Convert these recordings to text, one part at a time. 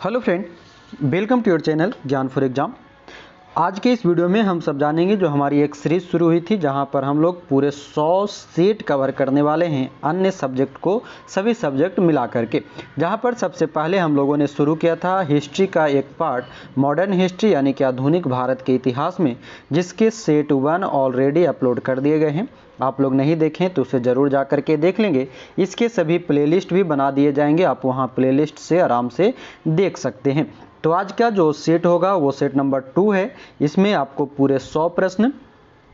Hello friend, welcome to your channel Gyan for exam. आज के इस वीडियो में हम सब जानेंगे जो हमारी एक सीरीज शुरू हुई थी जहां पर हम लोग पूरे 100 सेट कवर करने वाले हैं अन्य सब्जेक्ट को, सभी सब्जेक्ट मिला करके। जहां पर सबसे पहले हम लोगों ने शुरू किया था हिस्ट्री का एक पार्ट, मॉडर्न हिस्ट्री यानी कि आधुनिक भारत के इतिहास में, जिसके सेट 1 ऑलरेडी अपलोड कर दिए गए हैं। आप लोग नहीं देखें तो उसे ज़रूर जा कर के देख लेंगे। इसके सभी प्लेलिस्ट भी बना दिए जाएंगे, आप वहां प्लेलिस्ट से आराम से देख सकते हैं। तो आज का जो सेट होगा वो सेट नंबर 2 है। इसमें आपको पूरे 100 प्रश्न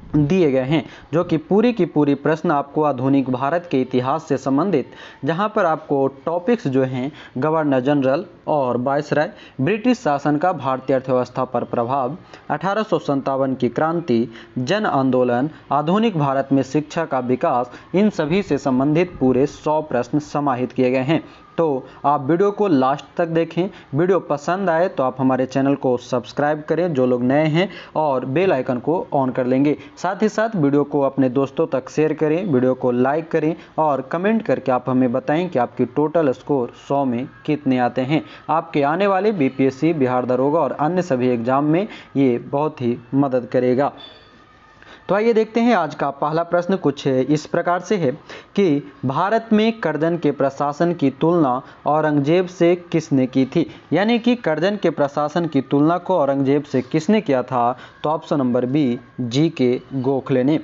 दिए गए हैं, जो कि पूरी की पूरी प्रश्न आपको आधुनिक भारत के इतिहास से संबंधित, जहां पर आपको टॉपिक्स जो हैं गवर्नर जनरल और वायसराय, ब्रिटिश शासन का भारतीय अर्थव्यवस्था पर प्रभाव, 1857 की क्रांति, जन आंदोलन, आधुनिक भारत में शिक्षा का विकास, इन सभी से संबंधित पूरे 100 प्रश्न समाहित किए गए हैं। तो आप वीडियो को लास्ट तक देखें। वीडियो पसंद आए तो आप हमारे चैनल को सब्सक्राइब करें जो लोग नए हैं, और बेल आइकन को ऑन कर लेंगे। साथ ही साथ वीडियो को अपने दोस्तों तक शेयर करें, वीडियो को लाइक करें और कमेंट करके आप हमें बताएं कि आपकी टोटल स्कोर 100 में कितने आते हैं। आपके आने वाले बीपीएससी, बिहार दरोगा और अन्य सभी एग्जाम में ये बहुत ही मदद करेगा। तो आइए देखते हैं आज का पहला प्रश्न कुछ इस प्रकार से है कि भारत में कर्जन के प्रशासन की तुलना औरंगजेब से किसने की थी। यानी कि कर्जन के प्रशासन की तुलना को औरंगजेब से किसने किया था? तो ऑप्शन नंबर बी, जी के गोखले ने।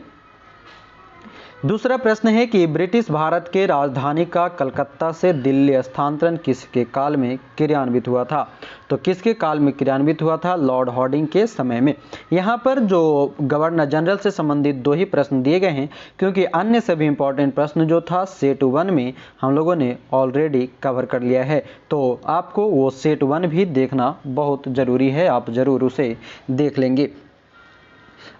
दूसरा प्रश्न है कि ब्रिटिश भारत के राजधानी का कलकत्ता से दिल्ली स्थानांतरण किसके काल में क्रियान्वित हुआ था? तो किसके काल में क्रियान्वित हुआ था? लॉर्ड हार्डिंग के समय में। यहाँ पर जो गवर्नर जनरल से संबंधित 2 ही प्रश्न दिए गए हैं, क्योंकि अन्य सभी इंपॉर्टेंट प्रश्न जो था सेट 1 में हम लोगों ने ऑलरेडी कवर कर लिया है। तो आपको वो सेट 1 भी देखना बहुत ज़रूरी है, आप ज़रूर उसे देख लेंगे।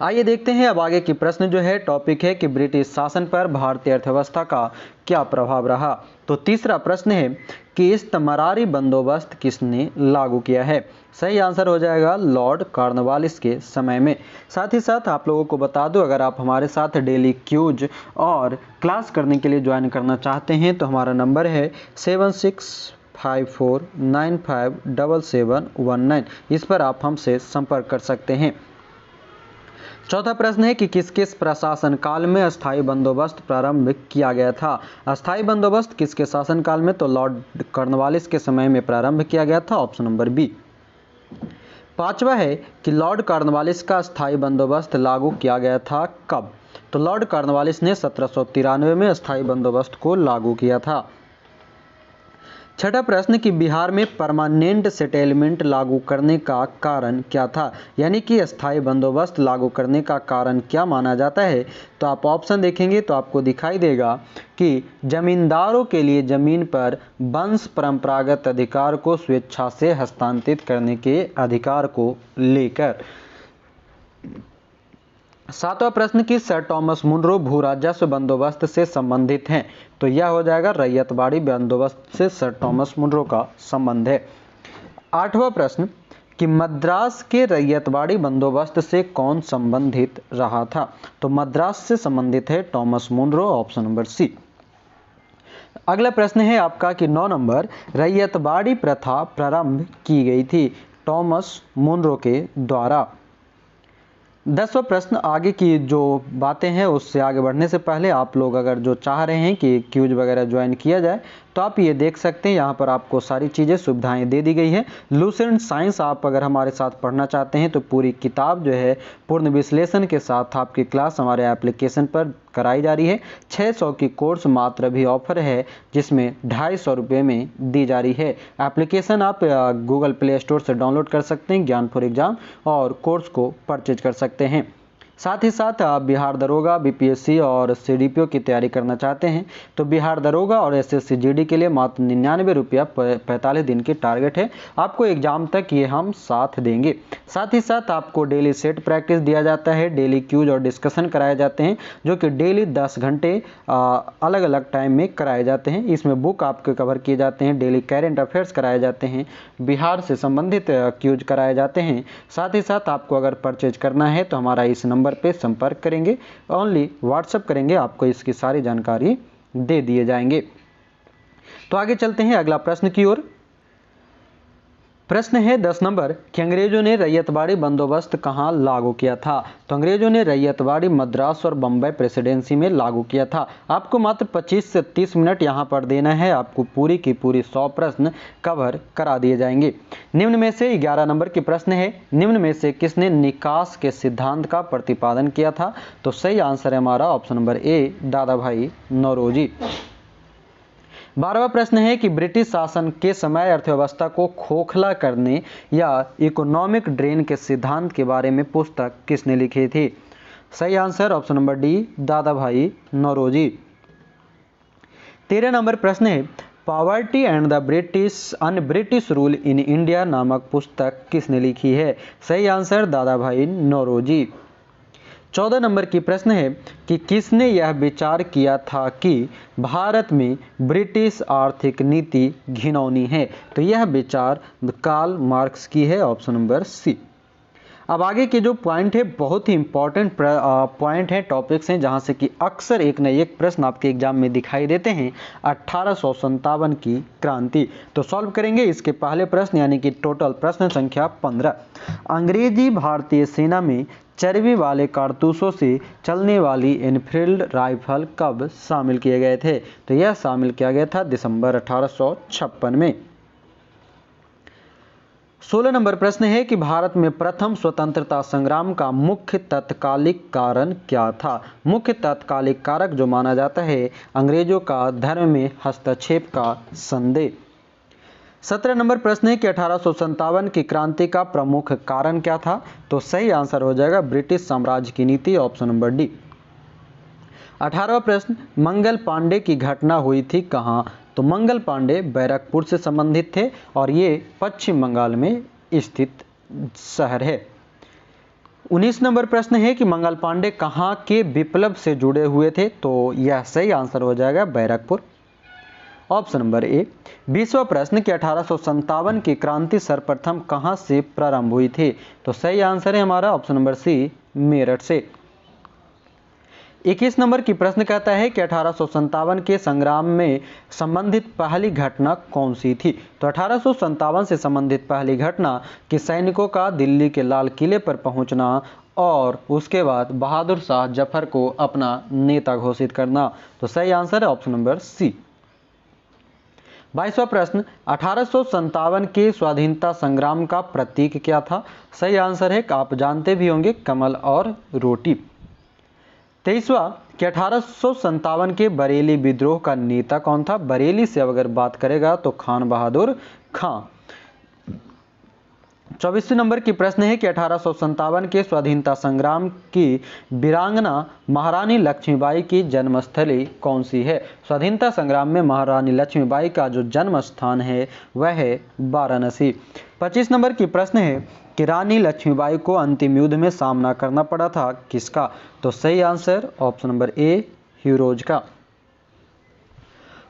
आइए देखते हैं अब आगे की प्रश्न जो है, टॉपिक है कि ब्रिटिश शासन पर भारतीय अर्थव्यवस्था का क्या प्रभाव रहा। तो तीसरा प्रश्न है कि इस्तमरारी बंदोबस्त किसने लागू किया है? सही आंसर हो जाएगा लॉर्ड कॉर्नवालिस के समय में। साथ ही साथ आप लोगों को बता दूं, अगर आप हमारे साथ डेली क्यूज और क्लास करने के लिए ज्वाइन करना चाहते हैं तो हमारा नंबर है 7654957719। इस पर आप हमसे संपर्क कर सकते हैं। चौथा प्रश्न है कि किस किस प्रशासन काल में अस्थायी बंदोबस्त प्रारंभ किया गया था? अस्थायी बंदोबस्त किसके शासन काल में? तो लॉर्ड कॉर्नवालिस के समय में प्रारंभ किया गया था, ऑप्शन नंबर बी। पांचवा है कि लॉर्ड कॉर्नवालिस का अस्थायी बंदोबस्त लागू किया गया था कब? तो लॉर्ड कॉर्नवालिस ने 1793 में अस्थायी बंदोबस्त को लागू किया था। छठा प्रश्न कि बिहार में परमानेंट सेटलमेंट लागू करने का कारण क्या था? यानी कि अस्थायी बंदोबस्त लागू करने का कारण क्या माना जाता है? तो आप ऑप्शन देखेंगे तो आपको दिखाई देगा कि जमींदारों के लिए जमीन पर वंश परंपरागत अधिकार को स्वेच्छा से हस्तांतरित करने के अधिकार को लेकर। सातवां प्रश्न कि सर टॉमस मुनरो भू राजस्व बंदोबस्त से संबंधित हैं। तो यह हो जाएगा रैयतवाड़ी बंदोबस्त से सर टॉमस मुनरो का संबंध है। आठवां प्रश्न कि मद्रास के रैयतवाड़ी बंदोबस्त से कौन संबंधित रहा था? तो मद्रास से संबंधित है Thomas Munro, option number C. अगला प्रश्न है आपका कि 9 नंबर, रैयतवाड़ी प्रथा प्रारंभ की गई थी टॉमस मुनरो के द्वारा। 10वां प्रश्न, आगे की जो बातें हैं उससे आगे बढ़ने से पहले आप लोग अगर जो चाह रहे हैं कि क्यूज वगैरह ज्वाइन किया जाए तो आप ये देख सकते हैं, यहाँ पर आपको सारी चीज़ें सुविधाएं दे दी गई है। लूसेंट साइंस आप अगर हमारे साथ पढ़ना चाहते हैं तो पूरी किताब जो है पूर्ण विश्लेषण के साथ आपकी क्लास हमारे एप्लीकेशन पर कराई जा रही है। 600 की कोर्स मात्र अभी ऑफर है, जिसमें 250 रुपये में दी जा रही है। एप्लीकेशन आप गूगल प्ले स्टोर से डाउनलोड कर सकते हैं ज्ञान फॉर एग्जाम, और कोर्स को परचेज कर सकते हैं। साथ ही साथ आप बिहार दरोगा, बीपीएससी और सीडीपीओ की तैयारी करना चाहते हैं तो बिहार दरोगा और एसएससी जीडी के लिए मात्र 99 रुपया 45 दिन की टारगेट है। आपको एग्जाम तक ये हम साथ देंगे। साथ ही साथ आपको डेली सेट प्रैक्टिस दिया जाता है, डेली क्यूज और डिस्कशन कराए जाते हैं, जो कि डेली 10 घंटे अलग अलग टाइम में कराए जाते हैं। इसमें बुक आपके कवर किए जाते हैं, डेली करेंट अफेयर्स कराए जाते हैं, बिहार से संबंधित क्यूज कराए जाते हैं। साथ ही साथ आपको अगर परचेज करना है तो हमारा इस नंबर पे संपर्क करेंगे, ओनली व्हाट्सएप करेंगे, आपको इसकी सारी जानकारी दे दिए जाएंगे। तो आगे चलते हैं अगला प्रश्न की ओर। प्रश्न है 10 नंबर कि अंग्रेजों ने रैयतवाड़ी बंदोबस्त कहाँ लागू किया था। तो अंग्रेजों ने रैयतवाड़ी मद्रास और बम्बई प्रेसिडेंसी में लागू किया था। आपको मात्र 25 से 30 मिनट यहाँ पर देना है, आपको पूरी की पूरी 100 प्रश्न कवर करा दिए जाएंगे। निम्न में से 11 नंबर की प्रश्न है, निम्न में से किसने निकास के सिद्धांत का प्रतिपादन किया था। तो सही आंसर है हमारा ऑप्शन नंबर ए, दादा भाई नौरोजी। 12वां प्रश्न है कि ब्रिटिश शासन के समय अर्थव्यवस्था को खोखला करने या इकोनॉमिक ड्रेन के सिद्धांत के बारे में पुस्तक किसने लिखी थी। सही आंसर ऑप्शन नंबर डी, दादा भाई नौरोजी। 13 नंबर प्रश्न है poverty and the British rule in India नामक पुस्तक किसने लिखी है। सही आंसर दादा भाई नौरोजी। 14 नंबर की प्रश्न है कि किसने यह विचार किया था कि भारत में ब्रिटिश आर्थिक नीति घिनौनी है। तो यह विचार कार्ल मार्क्स की है, ऑप्शन नंबर सी। अब आगे के जो पॉइंट है बहुत ही इंपॉर्टेंट पॉइंट है, टॉपिक्स हैं, जहां से कि अक्सर एक न एक प्रश्न आपके एग्जाम में दिखाई देते हैं। 1857 की क्रांति, तो सॉल्व करेंगे इसके पहले प्रश्न, यानी कि टोटल प्रश्न संख्या 15। अंग्रेजी भारतीय सेना में चर्बी वाले कारतूसों से चलने वाली एनफील्ड राइफल कब शामिल किए गए थे। तो यह शामिल किया गया था दिसंबर 1856 में। 16 नंबर प्रश्न है कि भारत में प्रथम स्वतंत्रता संग्राम का मुख्य तत्कालिक कारण क्या था। मुख्य तत्कालिक कारक जो माना जाता है अंग्रेजों का धर्म में हस्तक्षेप का संदेह। 17 नंबर प्रश्न है कि 1857 की क्रांति का प्रमुख कारण क्या था। तो सही आंसर हो जाएगा ब्रिटिश साम्राज्य की नीति, ऑप्शन नंबर डी। 18वां प्रश्न, मंगल पांडे की घटना हुई थी कहाँ। तो मंगल पांडे बैरकपुर से संबंधित थे और ये पश्चिम बंगाल में स्थित शहर है। 19 नंबर प्रश्न है कि मंगल पांडे कहाँ के विप्लव से जुड़े हुए थे। तो यह सही आंसर हो जाएगा बैरकपुर, ऑप्शन नंबर ए। 20वां प्रश्न कि 1857 की क्रांति सर्वप्रथम कहां से प्रारंभ हुई थी। तो सही आंसर है हमारा ऑप्शन नंबर सी, मेरठ से। 21 नंबर की प्रश्न कहता है कि 1857 के संग्राम में संबंधित पहली घटना कौन सी थी। तो 1857 से संबंधित पहली घटना कि सैनिकों का दिल्ली के लाल किले पर पहुंचना और उसके बाद बहादुर शाह जफर को अपना नेता घोषित करना। तो सही आंसर है ऑप्शन नंबर सी। 22वां प्रश्न, 1857 के स्वाधीनता संग्राम का प्रतीक क्या था। सही आंसर है आप जानते भी होंगे, कमल और रोटी। 23वां कि 1857 के बरेली विद्रोह का नेता कौन था। बरेली से अगर बात करेगा तो खान बहादुर खां। 24वें नंबर की प्रश्न है कि 1857 के स्वाधीनता संग्राम की वीरांगना महारानी लक्ष्मीबाई की जन्मस्थली कौन सी है। स्वाधीनता संग्राम में महारानी लक्ष्मीबाई का जो जन्म स्थान है वह है वाराणसी। 25 नंबर की प्रश्न है कि रानी लक्ष्मीबाई को अंतिम युद्ध में सामना करना पड़ा था किसका। तो सही आंसर ऑप्शन नंबर ए, हीरोज का।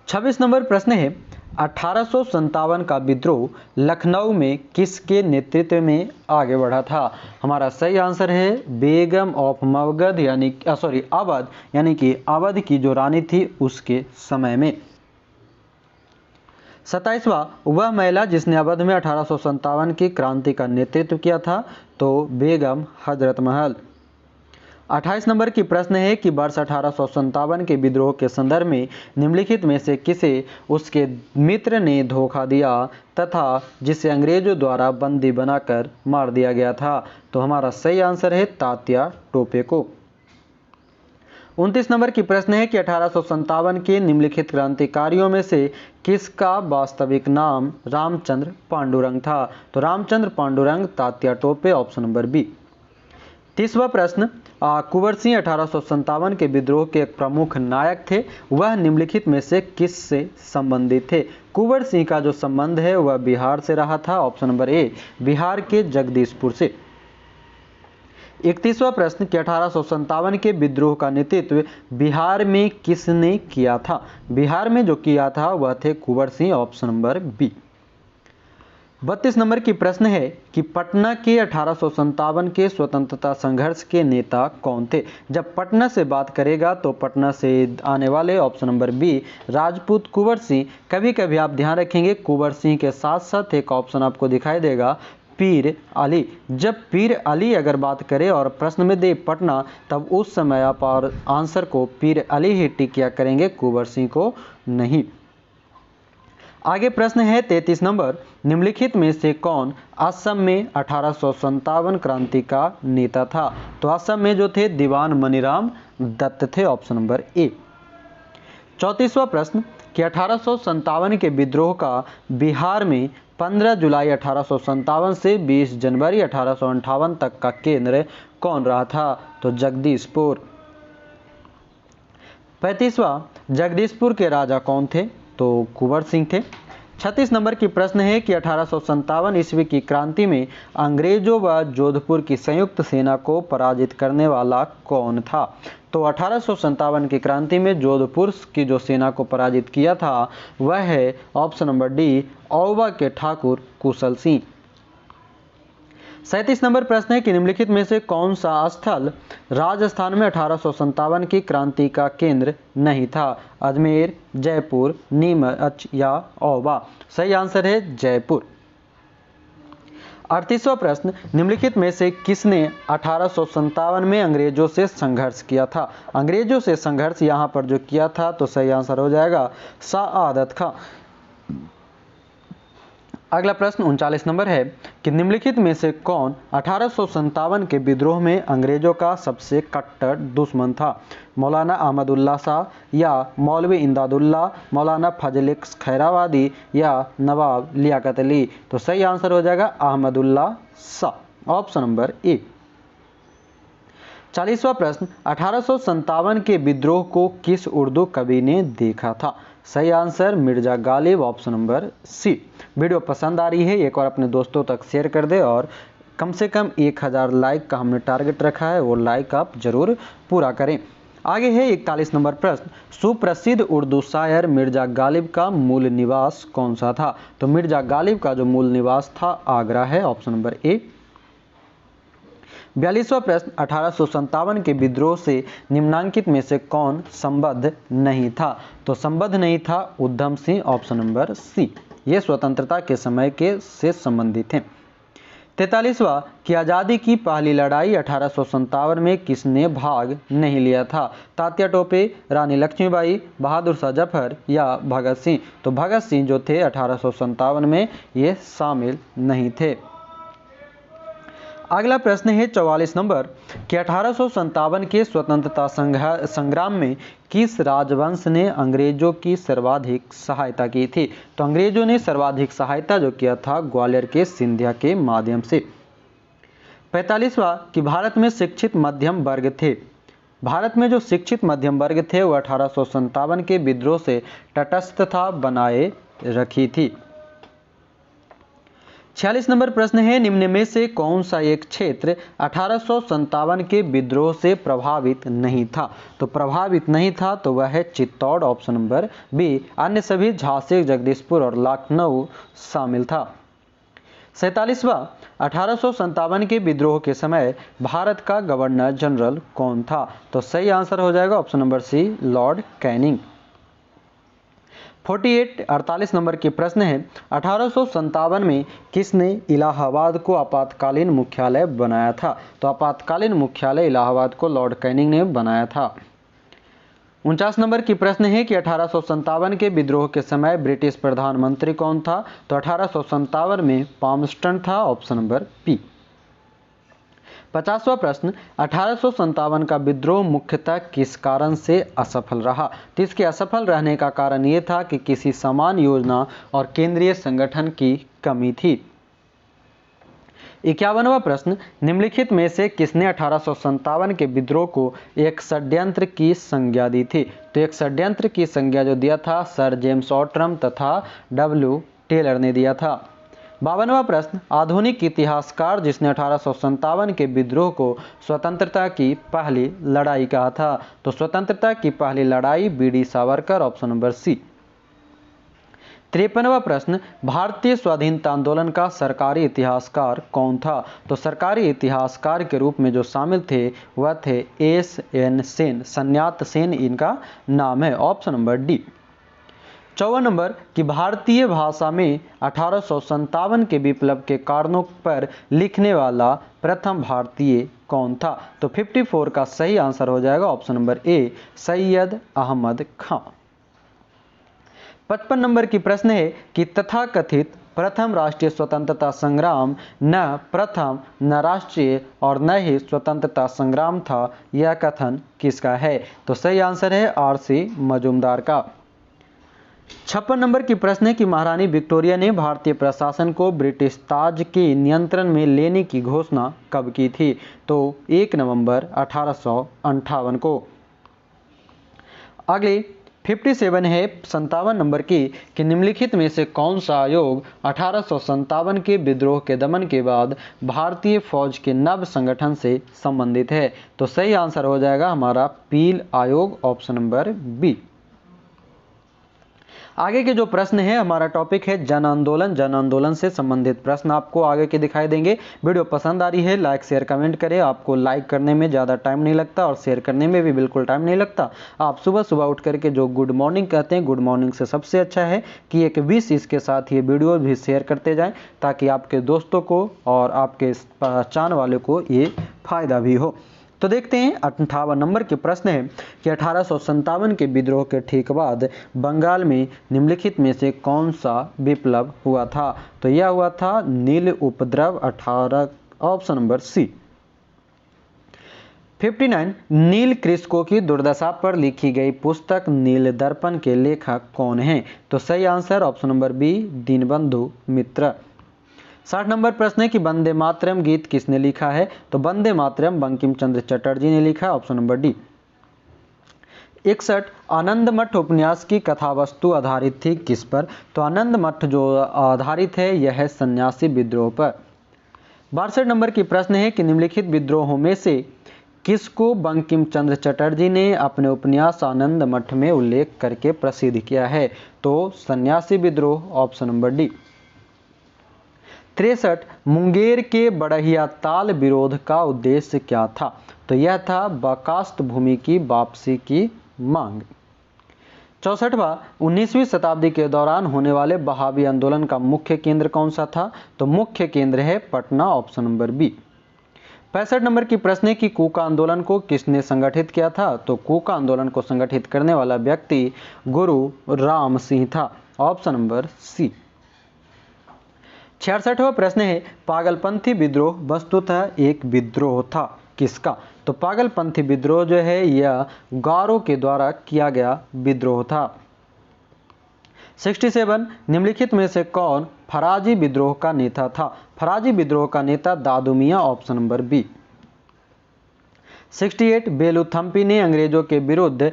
26 नंबर प्रश्न है 1857 का विद्रोह लखनऊ में किसके नेतृत्व में आगे बढ़ा था। हमारा सही आंसर है बेगम ऑफ मगध अवध, यानी कि अवध की जो रानी थी उसके समय में। 27वां वह महिला जिसने अवध में 1857 की क्रांति का नेतृत्व किया था। तो बेगम हजरत महल। 28 नंबर की प्रश्न है कि वर्ष 1857 के विद्रोह के संदर्भ में निम्नलिखित में से किसे उसके मित्र ने धोखा दिया तथा जिसे अंग्रेजों द्वारा बंदी बनाकर मार दिया गया था। तो हमारा सही आंसर है तात्या टोपे को। 29 नंबर की प्रश्न है कि 1857 के निम्नलिखित क्रांतिकारियों में से किसका वास्तविक नाम रामचंद्र पांडुरंग था। तो Ramchandra Pandurang Tatya Tope, option number B. 30वां प्रश्न, कुंवर सिंह 1857 के विद्रोह के एक प्रमुख नायक थे, वह निम्नलिखित में से किस से संबंधित थे। कुंवर सिंह का जो संबंध है वह बिहार से रहा था, ऑप्शन नंबर ए, बिहार के जगदीशपुर से। 31वां प्रश्न कि 1857 के विद्रोह का नेतृत्व बिहार में किसने किया था। बिहार में जो किया था वह थे Kunwar Singh, option number B. 32 number की प्रश्न है कि पटना के 1857 के स्वतंत्रता संघर्ष के नेता कौन थे। जब पटना से बात करेगा तो पटना से आने वाले option number B Rajput Kunwar Singh. कभी कभी आप ध्यान रखेंगे कुंवर सिंह के साथ साथ एक ऑप्शन आपको दिखाई देगा पीर अली। जब पीर अली अगर बात करें और प्रश्न में दे पटना, तब उस समय आप और आंसर को पीर अली ही टिक किया करेंगे, कुंवर सिंह को नहीं। आगे प्रश्न है 33 नंबर, निम्नलिखित में से कौन असम में 1857 क्रांति का नेता था। तो असम में जो थे दीवान मनीराम दत्त थे, ऑप्शन नंबर ए। 34वां प्रश्न कि 1857 के विद्रोह का बिहार में 15 जुलाई 1857 से 20 जनवरी 1858 तक का केंद्र कौन रहा था। तो जगदीशपुर। 35वां, जगदीशपुर के राजा कौन थे। तो कुंवर सिंह थे। 36 नंबर की प्रश्न है कि 1857 ईस्वी की क्रांति में अंग्रेजों व जोधपुर की संयुक्त सेना को पराजित करने वाला कौन था। तो 1857 की क्रांति में जोधपुर की जो सेना को पराजित किया था वह है ऑप्शन नंबर डी औवा के ठाकुर कुशल सिंह। 37 नंबर प्रश्न है कि निम्नलिखित में से कौन सा स्थल राजस्थान में 1857 की क्रांति का केंद्र नहीं था। अजमेर, जयपुर, नीमच या औवा। सही आंसर है जयपुर। 38वां प्रश्न, निम्नलिखित में से किसने 1857 में अंग्रेजों से संघर्ष किया था। अंग्रेजों से संघर्ष यहाँ पर जो किया था तो सही आंसर हो जाएगा सआदत खां। अगला प्रश्न 39 नंबर है कि निम्नलिखित में से कौन 1857 के विद्रोह में अंग्रेजों का सबसे कट्टर दुश्मन था। मौलाना अहमदुल्ला शाह या मौलवी इमदादुल्ला, मौलाना फजल खैराबादी या नवाब लियाकत अली। तो सही आंसर हो जाएगा Ahmadullah Shah, option number A. 40वां प्रश्न, 1857 के विद्रोह को किस उर्दू कवि ने देखा था। सही answer Mirza Ghalib, option number C. Video पसंद आ रही है एक और अपने दोस्तों तक शेयर कर दे और कम से कम 1000 लाइक का हमने टारगेट रखा है, वो लाइक आप जरूर पूरा करें। आगे है 41 नंबर प्रश्न, सुप्रसिद्ध उर्दू शायर मिर्जा गालिब का मूल निवास कौन सा था। तो मिर्जा गालिब का जो मूल निवास था आगरा है, ऑप्शन नंबर ए। 42वां प्रश्न, 1857 के विद्रोह से निम्नांकित में से कौन संबद्ध नहीं था। तो संबद्ध नहीं था उधम सिंह, ऑप्शन नंबर सी। ये स्वतंत्रता के समय के से संबंधित हैं। 43वां कि आज़ादी की पहली लड़ाई 1857 में किसने भाग नहीं लिया था। तात्या टोपे, रानी लक्ष्मीबाई, बहादुर शाह जफर या भगत सिंह। तो भगत सिंह जो थे 1857 में ये शामिल नहीं थे। अगला प्रश्न है 44 नंबर कि 1857 के स्वतंत्रता संग्राम में किस राजवंश ने अंग्रेजों की सर्वाधिक सहायता की थी। तो अंग्रेजों ने सर्वाधिक सहायता जो किया था ग्वालियर के सिंधिया के माध्यम से। 45वां कि भारत में शिक्षित मध्यम वर्ग थे। भारत में जो शिक्षित मध्यम वर्ग थे वो 1857 के विद्रोह से तटस्थता बनाए रखी थी। 46 नंबर प्रश्न है निम्न में से कौन सा एक क्षेत्र 1857 के विद्रोह से प्रभावित नहीं था। तो प्रभावित नहीं था तो वह है चित्तौड़, ऑप्शन नंबर बी। अन्य सभी झांसी, जगदीशपुर और लखनऊ शामिल था। 47वां 1857 के विद्रोह के समय भारत का गवर्नर जनरल कौन था। तो सही आंसर हो जाएगा option number C, Lord Canning. 48 number के प्रश्न है 1857 में किसने इलाहाबाद को आपातकालीन मुख्यालय बनाया था। तो आपातकालीन मुख्यालय इलाहाबाद को लॉर्ड कैनिंग ने बनाया था। 49 नंबर की प्रश्न है कि 1857 के विद्रोह के समय ब्रिटिश प्रधानमंत्री कौन था। तो 1857 में पामस्टन था, ऑप्शन नंबर पी। 50वां प्रश्न 1857 का विद्रोह मुख्यतः किस कारण से असफल रहा। तो इसके असफल रहने का कारण ये था कि किसी समान योजना और केंद्रीय संगठन की कमी थी। 51वां प्रश्न निम्नलिखित में से किसने 1857 के विद्रोह को एक षड्यंत्र की संज्ञा दी थी। तो एक षड्यंत्र की संज्ञा जो दिया था सर जेम्स ऑट्रम तथा डब्ल्यू टेलर ने दिया था। 52वां प्रश्न आधुनिक इतिहासकार जिसने 1857 के विद्रोह को स्वतंत्रता की पहली लड़ाई कहा था। तो स्वतंत्रता की पहली लड़ाई VD Savarkar, option number C. 53वां प्रश्न, भारतीय स्वाधीनता आंदोलन का सरकारी इतिहासकार कौन था? तो सरकारी इतिहासकार के रूप में जो शामिल थे वह थे एस.एन. सेन, सन्यात सेन इनका नाम है। Option number D. 54 नंबर कि भारतीय भाषा में 1857 के विप्लव के कारणों पर लिखने वाला प्रथम भारतीय कौन था? तो 54 का सही आंसर हो जाएगा option number A, Syed Ahmad Khan. 55 number की प्रश्न है कि तथाकथित प्रथम राष्ट्रीय स्वतंत्रता संग्राम न प्रथम, न राष्ट्रीय और न ही स्वतंत्रता संग्राम था, यह कथन किसका है? तो सही आंसर है आर.सी. मजूमदार का। 56 नंबर की प्रश्न है कि महारानी विक्टोरिया ने भारतीय प्रशासन को ब्रिटिश ताज के नियंत्रण में लेने की घोषणा कब की थी? तो 1 नवंबर 1858 को। अगले 57 है 57 नंबर की कि निम्नलिखित में से कौन सा आयोग 1857 के विद्रोह के दमन के बाद भारतीय फौज के नव संगठन से संबंधित है? तो सही आंसर हो जाएगा हमारा पील आयोग, ऑप्शन नंबर बी। आगे के जो प्रश्न है, हमारा टॉपिक है जन आंदोलन। जन आंदोलन से संबंधित प्रश्न आपको आगे के दिखाई देंगे। वीडियो पसंद आ रही है लाइक शेयर कमेंट करें। आपको लाइक करने में ज़्यादा टाइम नहीं लगता और शेयर करने में भी बिल्कुल टाइम नहीं लगता। आप सुबह सुबह उठ करके जो गुड मॉर्निंग कहते हैं, गुड मॉर्निंग से सबसे अच्छा है कि एक विश इसके साथ ये वीडियो भी शेयर करते जाएँ, ताकि आपके दोस्तों को और आपके पहचान वाले को ये फायदा भी हो। तो देखते हैं 58 नंबर के प्रश्न है कि 1857 के विद्रोह के ठीक बाद बंगाल में निम्नलिखित में से कौन सा विप्लव हुआ था? तो यह हुआ था नील उपद्रव 18, ऑप्शन नंबर सी। 59 नील कृषकों की दुर्दशा पर लिखी गई पुस्तक नील दर्पण के लेखक कौन हैं? तो सही answer option number B, Dinabandhu Mitra. 60 number प्रश्न है कि वंदे मातरम गीत किसने लिखा है? तो वंदे मातरम बंकिम चंद्र चटर्जी ने लिखा, ऑप्शन नंबर डी। 61 आनंद मठ उपन्यास की कथावस्तु आधारित थी किस पर? तो आनंद मठ जो आधारित है यह है सन्यासी विद्रोह पर। 62 नंबर की प्रश्न है कि निम्नलिखित विद्रोहों में से किसको बंकिम चंद्र चटर्जी ने अपने उपन्यास आनंद मठ में उल्लेख करके प्रसिद्ध किया है? तो सन्यासी विद्रोह, ऑप्शन नंबर डी। 63 मुंगेर के बड़हिया ताल विरोध का उद्देश्य क्या था? तो यह था बकास्त भूमि की वापसी की मांग। 64वां 19वीं शताब्दी के दौरान होने वाले बहावी आंदोलन का मुख्य केंद्र कौन सा था? तो मुख्य केंद्र है Patna, option number B. 65 number की प्रश्न है कि कूका आंदोलन को किसने संगठित किया था? तो कूका आंदोलन को संगठित करने वाला व्यक्ति गुरु राम सिंह था, ऑप्शन नंबर सी। 66वां प्रश्न है पागलपंथी विद्रोह वस्तुतः एक विद्रोह था किसका? तो पागलपंथी विद्रोह जो है यह गारो के द्वारा किया गया विद्रोह था। 67 निम्नलिखित में से कौन फराजी विद्रोह का नेता था? फराजी विद्रोह का नेता दादू मियां, ऑप्शन नंबर बी। 68 बेलूथम्पी ने अंग्रेजों के विरुद्ध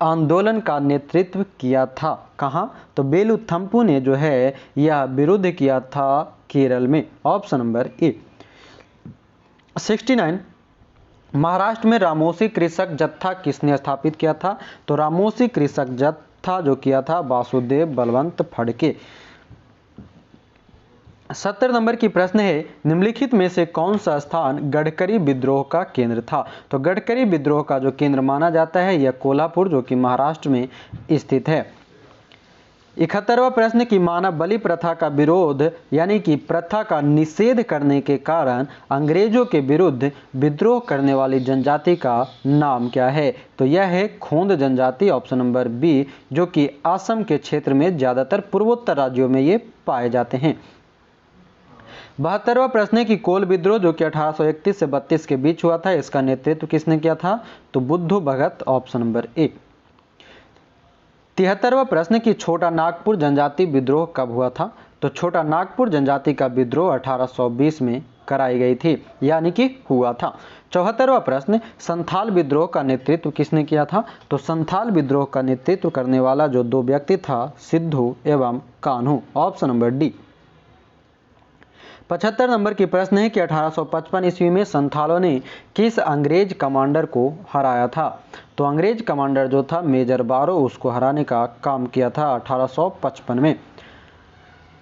आंदोलन का नेतृत्व किया था कहाँ? तो बेलूथम्पू ने जो है यह विरुद्ध किया था केरल में, ऑप्शन नंबर ए। 69 महाराष्ट्र में रामोसी कृषक जत्था किसने स्थापित किया था? तो रामोसी कृषक जत्था जो किया था वासुदेव बलवंत फड़के। 70 नंबर की प्रश्न है निम्नलिखित में से कौन सा स्थान गडकरी विद्रोह का केंद्र था? तो गडकरी विद्रोह का जो केंद्र माना जाता है यह कोल्हापुर जो कि महाराष्ट्र में स्थित है। 71वां प्रश्न की मानव बलि प्रथा का विरोध यानी कि प्रथा का निषेध करने के कारण अंग्रेजों के विरुद्ध विद्रोह करने वाली जनजाति का नाम क्या है? तो यह है खोंद जनजाति, ऑप्शन नंबर बी, जो कि असम के क्षेत्र में ज्यादातर पूर्वोत्तर राज्यों में ये पाए जाते हैं। 72वां प्रश्न है कि कोल विद्रोह जो कि 1831 से 32 के बीच हुआ था, इसका नेतृत्व किसने किया था? तो बुद्धू भगत, ऑप्शन नंबर ए। 73वां प्रश्न कि छोटा नागपुर जनजाति विद्रोह कब हुआ था? तो छोटा नागपुर जनजाति का विद्रोह 1820 में कराई गई थी, यानी कि हुआ था। 74वां प्रश्न संथाल विद्रोह का नेतृत्व किसने किया था? तो संथाल विद्रोह का नेतृत्व करने वाला जो दो व्यक्ति था सिद्धू एवं Kanhu, option number D. 75 number की प्रश्न है कि 1855 ईस्वी में संथालों ने किस अंग्रेज कमांडर को हराया था? तो अंग्रेज कमांडर जो था मेजर बारो, उसको हराने का काम किया था 1855 में।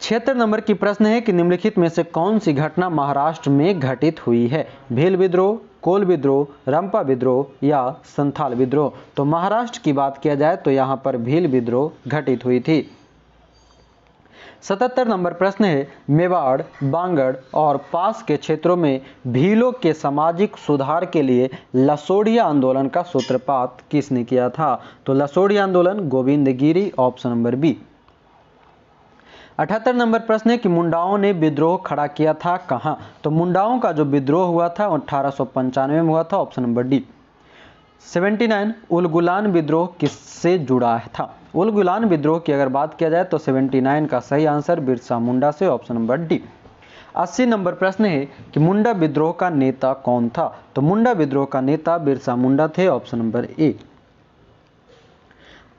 76 नंबर की प्रश्न है कि निम्नलिखित में से कौन सी घटना महाराष्ट्र में घटित हुई है? भील विद्रोह, कोल विद्रोह, रंपा विद्रोह या संथाल विद्रोह? तो महाराष्ट्र की बात किया जाए तो यहाँ पर भील विद्रोह घटित हुई थी। 77 नंबर प्रश्न है, मेवाड़, बांगड़ और पास के क्षेत्रों में भीलों के सामाजिक सुधार के लिए लसोड़िया आंदोलन का सूत्रपात किसने किया था? तो लसोड़िया आंदोलन गोविंद गिरी, ऑप्शन नंबर बी। 78 नंबर प्रश्न है कि मुंडाओं ने विद्रोह खड़ा किया था कहां? तो मुंडाओं का जो विद्रोह हुआ था 1895 में हुआ था, ऑप्शन नंबर डी। 79 उलगुलान विद्रोह किससे जुड़ा था? उलगुलान विद्रोह की अगर बात किया जाए तो 79 का सही आंसर बिरसा मुंडा से, ऑप्शन नंबर डी। 80 नंबर प्रश्न है कि मुंडा विद्रोह का नेता कौन था? तो मुंडा विद्रोह का नेता बिरसा मुंडा थे, ऑप्शन नंबर ए।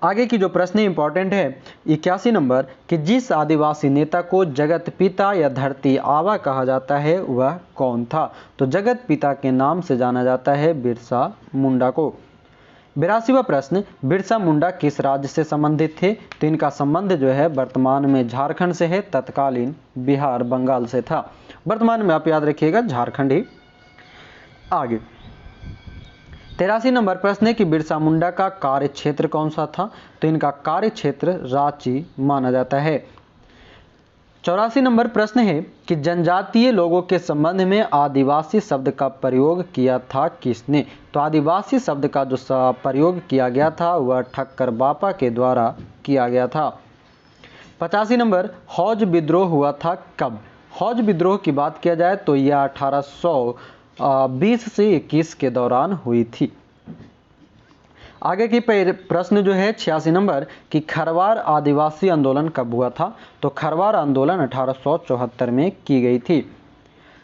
आगे की जो प्रश्न इंपॉर्टेंट है 81 नंबर कि जिस आदिवासी नेता को जगत पिता या धरती आबा कहा जाता है वह कौन था? तो जगत पिता के नाम से जाना जाता है बिरसा मुंडा को। 82वां प्रश्न, बिरसा मुंडा किस राज्य से संबंधित थे? तो इनका संबंध जो है वर्तमान में झारखंड से है, तत्कालीन बिहार बंगाल से था। वर्तमान में आप याद रखिएगा झारखंड ही। आगे 83 नंबर प्रश्न है कि बिरसा मुंडा का कार्य क्षेत्र कौन सा था? तो इनका कार्य क्षेत्र रांची माना जाता है। 84 नंबर प्रश्न है कि जनजातीय लोगों के संबंध में आदिवासी शब्द का प्रयोग किया था किसने? तो आदिवासी शब्द का जो प्रयोग किया गया था वह ठक्कर बापा के द्वारा किया गया था। 85 नंबर, हौज विद्रोह हुआ था कब? हौज विद्रोह की बात किया जाए तो यह 1820 से 21 के दौरान हुई थी। आगे की प्रश्न जो है 86 नंबर कि खरवार आदिवासी आंदोलन कब हुआ था? तो खरवार आंदोलन 1874 में की गई थी।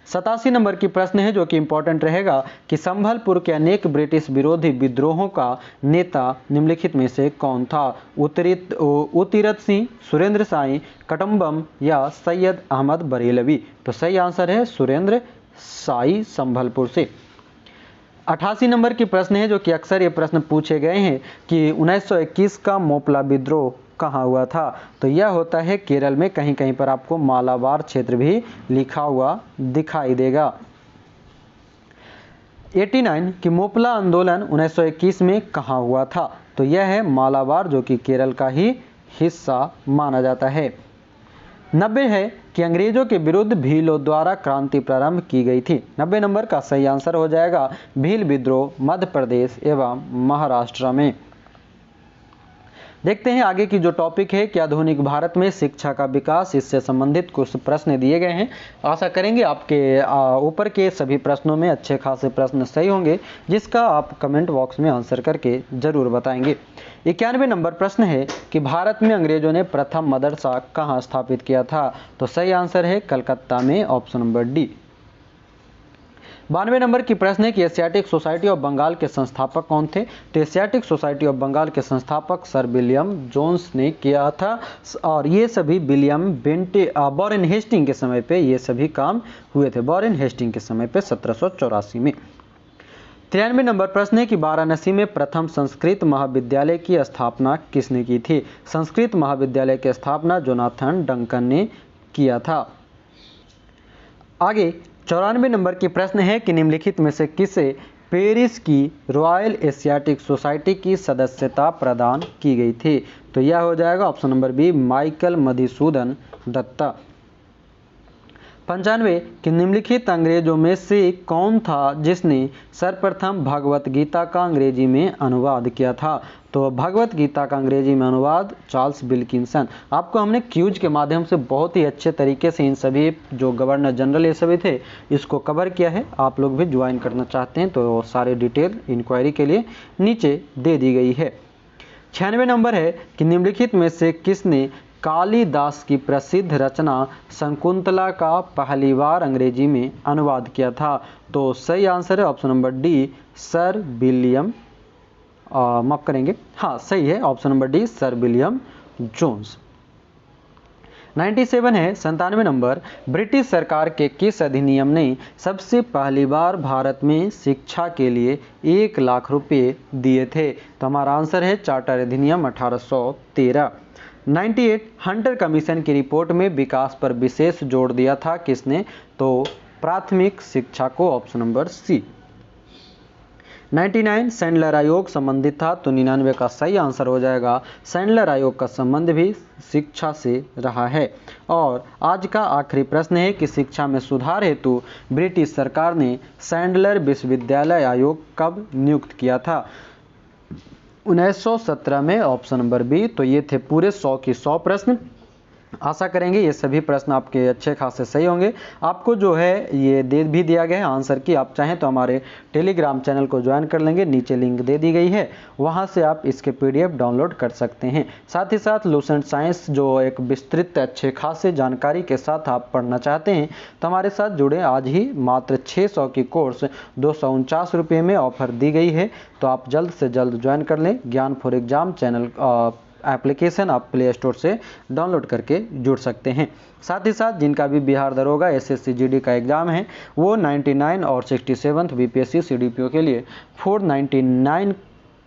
87 नंबर की प्रश्न है जो कि इंपॉर्टेंट रहेगा कि संभलपुर के अनेक ब्रिटिश विरोधी विद्रोहों का नेता निम्नलिखित में से कौन था? उतिरत सिंह, सुरेंद्र साई, कटम्बम या सैयद अहमद बरेलवी? तो सही आंसर है सुरेंद्र साई संभलपुर से। 88 नंबर की प्रश्न है जो कि अक्सर ये प्रश्न पूछे गए हैं कि 1921 का मोपला विद्रोह कहाँ हुआ था? तो यह होता है केरल में, कहीं कहीं पर आपको मालाबार क्षेत्र भी लिखा हुआ दिखाई देगा। 89 कि मोपला आंदोलन 1921 में कहाँ हुआ था? तो यह है मालाबार जो कि केरल का ही हिस्सा माना जाता है। 90 है कि अंग्रेजों के विरुद्ध भीलों द्वारा क्रांति प्रारंभ की गई थी। 90 नंबर का सही आंसर हो जाएगा भील विद्रोह मध्य प्रदेश एवं महाराष्ट्र में। देखते हैं आगे की जो टॉपिक है कि आधुनिक भारत में शिक्षा का विकास, इससे संबंधित कुछ प्रश्न दिए गए हैं। आशा करेंगे आपके ऊपर के सभी प्रश्नों में अच्छे खासे प्रश्न सही होंगे, जिसका आप कमेंट बॉक्स में आंसर करके जरूर बताएंगे। 91 नंबर प्रश्न है कि भारत में अंग्रेजों ने प्रथम मदरसा कहाँ स्थापित किया था? तो सही आंसर है कलकत्ता में, ऑप्शन नंबर डी। 92 नंबर की प्रश्न है कि एशियाटिक सोसाइटी ऑफ बंगाल के संस्थापक कौन थे? तो एशियाटिक सोसाइटी ऑफ बंगाल के संस्थापक सर विलियम जोन्स ने किया था और ये सभी विलियम वॉरेन हेस्टिंग के समय पे ये सभी काम हुए थे, वॉरेन हेस्टिंग के समय पे 1784 में। 93 नंबर प्रश्न है कि वाराणसी में प्रथम संस्कृत महाविद्यालय की स्थापना किसने की थी? संस्कृत महाविद्यालय की स्थापना जोनाथन डंकन ने किया था। आगे 94 नंबर की प्रश्न है कि निम्नलिखित में से किसे पेरिस की रॉयल एशियाटिक सोसाइटी की सदस्यता प्रदान की गई थी? तो यह हो जाएगा option number B Michael Madhusudan Dutta. 95 कि निम्नलिखित अंग्रेजों में से कौन था जिसने सर्वप्रथम भगवत गीता का अंग्रेजी में अनुवाद किया था? तो भगवत गीता का अंग्रेजी में अनुवाद चार्ल्स विल्किंसन। आपको हमने क्यूज के माध्यम से बहुत ही अच्छे तरीके से इन सभी जो गवर्नर जनरल ये सभी थे इसको कवर किया है। आप लोग भी ज्वाइन करना चाहते हैं तो सारे डिटेल इंक्वायरी के लिए नीचे दे दी गई है। 96 नंबर है कि निम्नलिखित में से किसने कालिदास की प्रसिद्ध रचना शकुंतला का पहली बार अंग्रेजी में अनुवाद किया था? तो सही आंसर है option number D Sir William माफ करेंगे, हाँ सही है option number D Sir William Jones. 97 है 97 नंबर ब्रिटिश सरकार के किस अधिनियम ने सबसे पहली बार भारत में शिक्षा के लिए 1 लाख रुपए दिए थे? तो हमारा आंसर है चार्टर अधिनियम 1813। 98 हंटर कमीशन की रिपोर्ट में विकास पर विशेष जोर दिया था किसने? तो प्राथमिक शिक्षा को, ऑप्शन नंबर सी। 99 सैंडलर आयोग संबंधित था, तो 99 का सही आंसर हो जाएगा सैंडलर आयोग का संबंध भी शिक्षा से रहा है। और आज का आखिरी प्रश्न है कि शिक्षा में सुधार हेतु ब्रिटिश सरकार ने सैंडलर विश्वविद्यालय आयोग कब नियुक्त किया था? 1917 में, ऑप्शन नंबर बी। तो ये थे पूरे 100 की 100 प्रश्न। आशा करेंगे ये सभी प्रश्न आपके अच्छे खासे सही होंगे। आपको जो है ये दे भी दिया गया है आंसर की, आप चाहें तो हमारे टेलीग्राम चैनल को ज्वाइन कर लेंगे, नीचे लिंक दे दी गई है, वहां से आप इसके पीडीएफ डाउनलोड कर सकते हैं। साथ ही साथ लूसेंट साइंस जो एक विस्तृत अच्छे खासे जानकारी के साथ आप पढ़ना चाहते हैं तो हमारे साथ जुड़े। आज ही मात्र 600 की कोर्स 249 रुपये में ऑफर दी गई है, तो आप जल्द से जल्द ज्वाइन कर लें। ज्ञान फॉर एग्जाम चैनल एप्लीकेशन आप प्ले स्टोर से डाउनलोड करके जुड़ सकते हैं। साथ ही साथ जिनका भी बिहार दरोगा एसएससी जीडी का एग्जाम है वो 99 और 67 बीपीएससी सीडीपीओ के लिए 499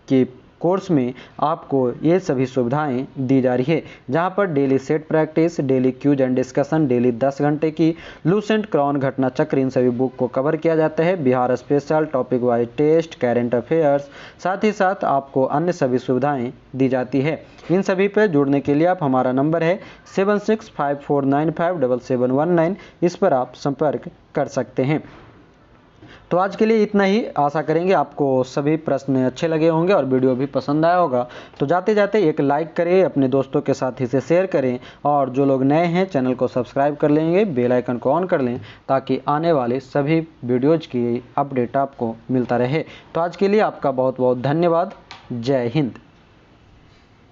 के कोर्स में आपको ये सभी सुविधाएं दी जा रही है, जहां पर daily set practice, daily cues and discussion, daily 10 घंटे की लूसेंट क्रॉन घटना चक्र, इन सभी बुक को कवर किया जाता है। Bihar special, topic wise test, current affairs, साथ ही साथ आपको अन्य सभी सुविधाएं दी जाती है। इन सभी पर जुड़ने के लिए आप हमारा नंबर है 7654957719, इस पर आप संपर्क कर सकते हैं। तो आज के लिए इतना ही। आशा करेंगे आपको सभी प्रश्न अच्छे लगे होंगे और वीडियो भी पसंद आया होगा। तो जाते जाते एक लाइक करें, अपने दोस्तों के साथ इसे शेयर करें, और जो लोग नए हैं चैनल को सब्सक्राइब कर लेंगे, बेल आइकन को ऑन कर लें ताकि आने वाले सभी वीडियोज की अपडेट आपको मिलता रहे। तो आज के लिए आपका बहुत बहुत धन्यवाद। जय हिंद।